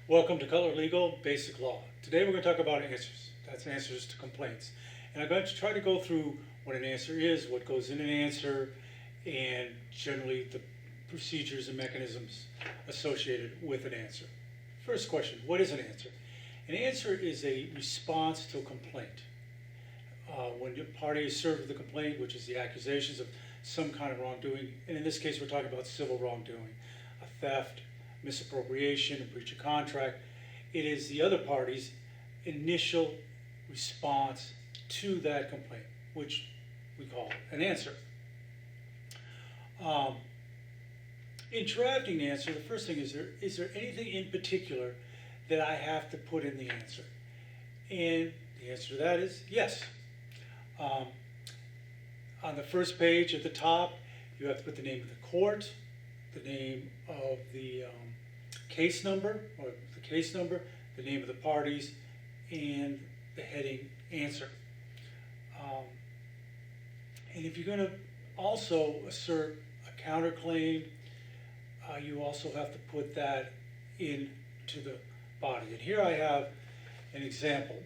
Welcome to Cutler Legal Basic Law. Today we're going to talk about answers. That's answers to complaints. And I'm going to try to go through what an answer is, what goes in an answer, and generally the procedures and mechanisms associated with an answer. First question, what is an answer? An answer is a response to a complaint. When your party is served with a complaint, which is the accusations of some kind of wrongdoing, and in this case we're talking about civil wrongdoing, a theft, misappropriation, a breach of contract, it is the other party's initial response to that complaint, which we call an answer. In drafting the answer, the first thing is there anything in particular that I have to put in the answer? And the answer to that is yes. On the first page at the top, you have to put the name of the court, the name of the case number, the name of the parties, and the heading answer. And if you're going to also assert a counterclaim, you also have to put that into the body. And here I have an example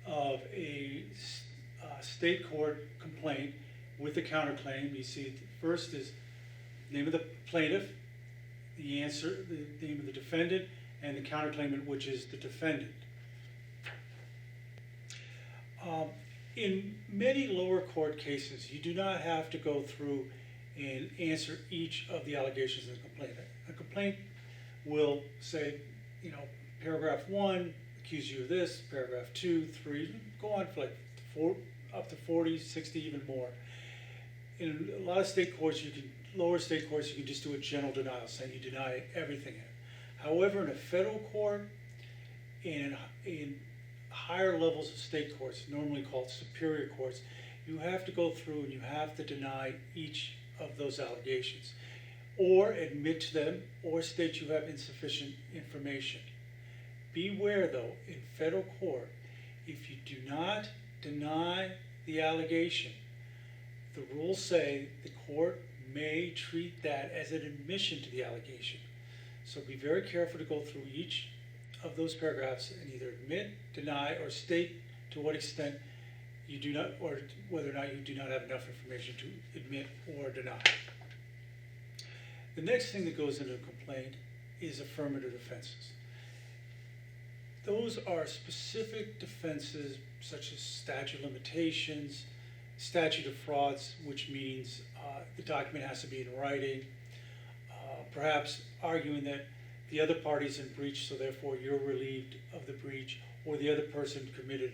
of a state court complaint with a counterclaim. You see, the first is the name of the plaintiff, the answer, the name of the defendant, and the counterclaimant, which is the defendant. In many lower court cases, you do not have to go through and answer each of the allegations of the complaint. A complaint will say, paragraph 1 accuse you of this, paragraph 2, 3, go on for like up to 40, 60, even more. In a lot of state courts, lower state courts, you can just do a general denial, saying you deny everything in it. However, in a federal court, and in higher levels of state courts, normally called superior courts, you have to go through and you have to deny each of those allegations, or admit to them, or state you have insufficient information. Beware though, in federal court, if you do not deny the allegation, the rules say the court may treat that as an admission to the allegation. So be very careful to go through each of those paragraphs and either admit, deny, or state to what extent you do not, or whether or not you do not have enough information to admit or deny. The next thing that goes into a complaint is affirmative defenses. Those are specific defenses such as statute of limitations, statute of frauds, which means the document has to be in writing, perhaps arguing that the other party's in breach, so therefore you're relieved of the breach, or the other person committed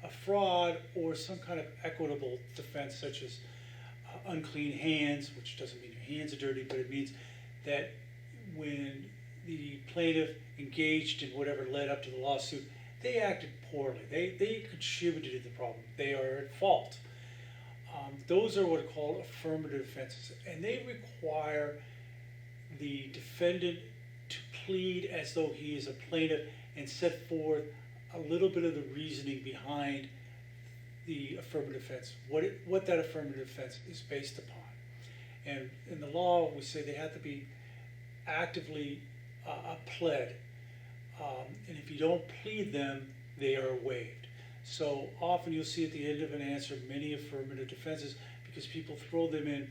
a fraud, or some kind of equitable defense such as unclean hands, which doesn't mean your hands are dirty, but it means that when the plaintiff engaged in whatever led up to the lawsuit, they acted poorly. They contributed to the problem. They are at fault. Those are what are called affirmative defenses, and they require the defendant to plead as though he is a plaintiff and set forth a little bit of the reasoning behind the affirmative defense, what that affirmative defense is based upon. And in the law, we say they have to be actively pled, and if you don't plead them, they are waived. So often you'll see at the end of an answer many affirmative defenses because people throw them in,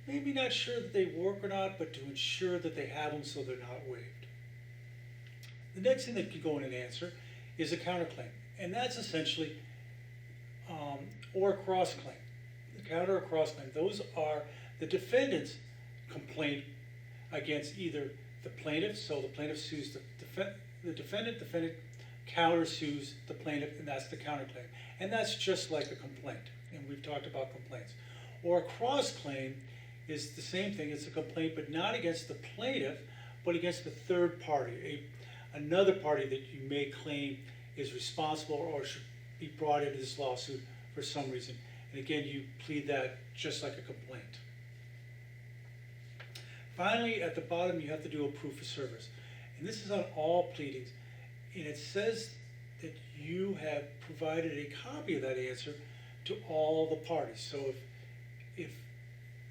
maybe not sure that they work or not, but to ensure that they have them so they're not waived. The next thing that can go in an answer is a counterclaim, and that's essentially, or a cross-claim. The counter or cross-claim, those are the defendant's complaint against either the plaintiff, so the plaintiff sues the defendant counter sues the plaintiff, and that's the counterclaim. And that's just like a complaint, and we've talked about complaints. Or a cross-claim is the same thing, it's a complaint, but not against the plaintiff, but against the third party, another party that you may claim is responsible or should be brought into this lawsuit for some reason. And again, you plead that just like a complaint. Finally, at the bottom, you have to do a proof of service. And this is on all pleadings. And it says that you have provided a copy of that answer to all the parties. So if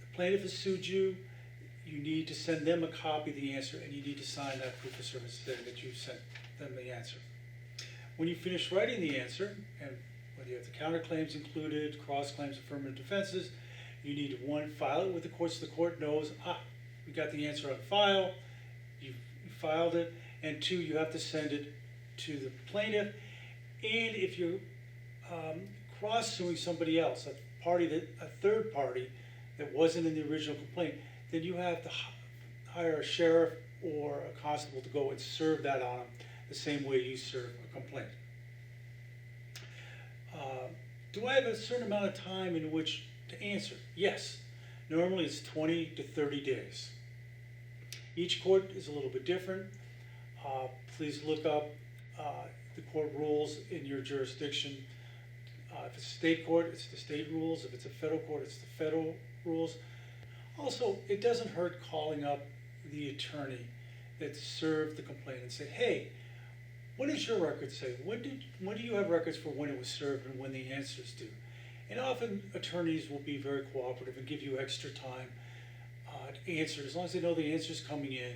the plaintiff has sued you, you need to send them a copy of the answer, and you need to sign that proof of service there that you sent them the answer. When you finish writing the answer, and whether you have the counterclaims included, cross-claims, affirmative defenses, you need to, one, file it with the court so the court knows, we got the answer on file, you filed it, and two, you have to send it to the plaintiff. And if you're cross-suing somebody else, a third party that wasn't in the original complaint, then you have to hire a sheriff or a constable to go and serve that on them the same way you serve a complaint. Do I have a certain amount of time in which to answer? Yes. Normally it's 20 to 30 days. Each court is a little bit different. Please look up the court rules in your jurisdiction. If it's a state court, it's the state rules. If it's a federal court, it's the federal rules. Also, it doesn't hurt calling up the attorney that served the complaint and say, hey, what does your record say? When do you have records for when it was served and when the answer's due? And often attorneys will be very cooperative and give you extra time to answer. As long as they know the answer's coming in,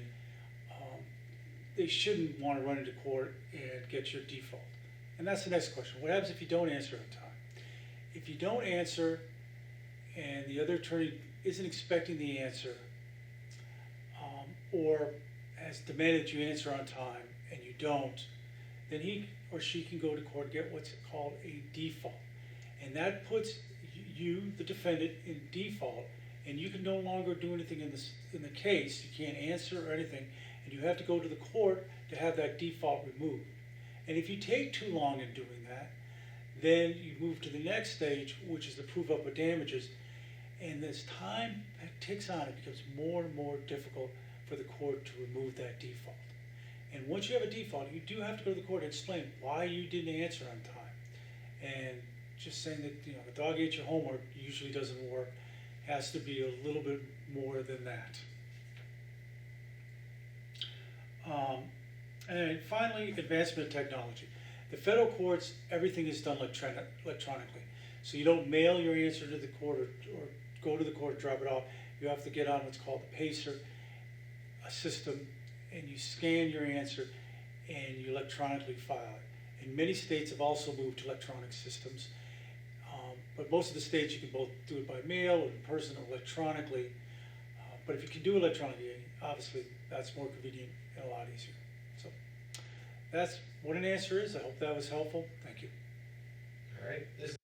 they shouldn't want to run into court and get your default. And that's the next question. What happens if you don't answer on time? If you don't answer and the other attorney isn't expecting the answer, or has demanded you answer on time and you don't, then he or she can go to court and get what's called a default. And that puts you, the defendant, in default, and you can no longer do anything in the case. You can't answer or anything, and you have to go to the court to have that default removed. And if you take too long in doing that, then you move to the next stage, which is the proof up of damages. And as time ticks on, it becomes more and more difficult for the court to remove that default. And once you have a default, you do have to go to the court and explain why you didn't answer on time. And just saying that the dog ate your homework usually doesn't work. It has to be a little bit more than that. And finally, advancement of technology. The federal courts, everything is done electronically. So you don't mail your answer to the court or go to the court, drop it off. You have to get on what's called the PACER, a system, and you scan your answer and you electronically file it. And many states have also moved to electronic systems. But most of the states you can both do it by mail or in person or electronically. But if you can do it electronically, obviously that's more convenient and a lot easier. So that's what an answer is. I hope that was helpful. Thank you. All right. This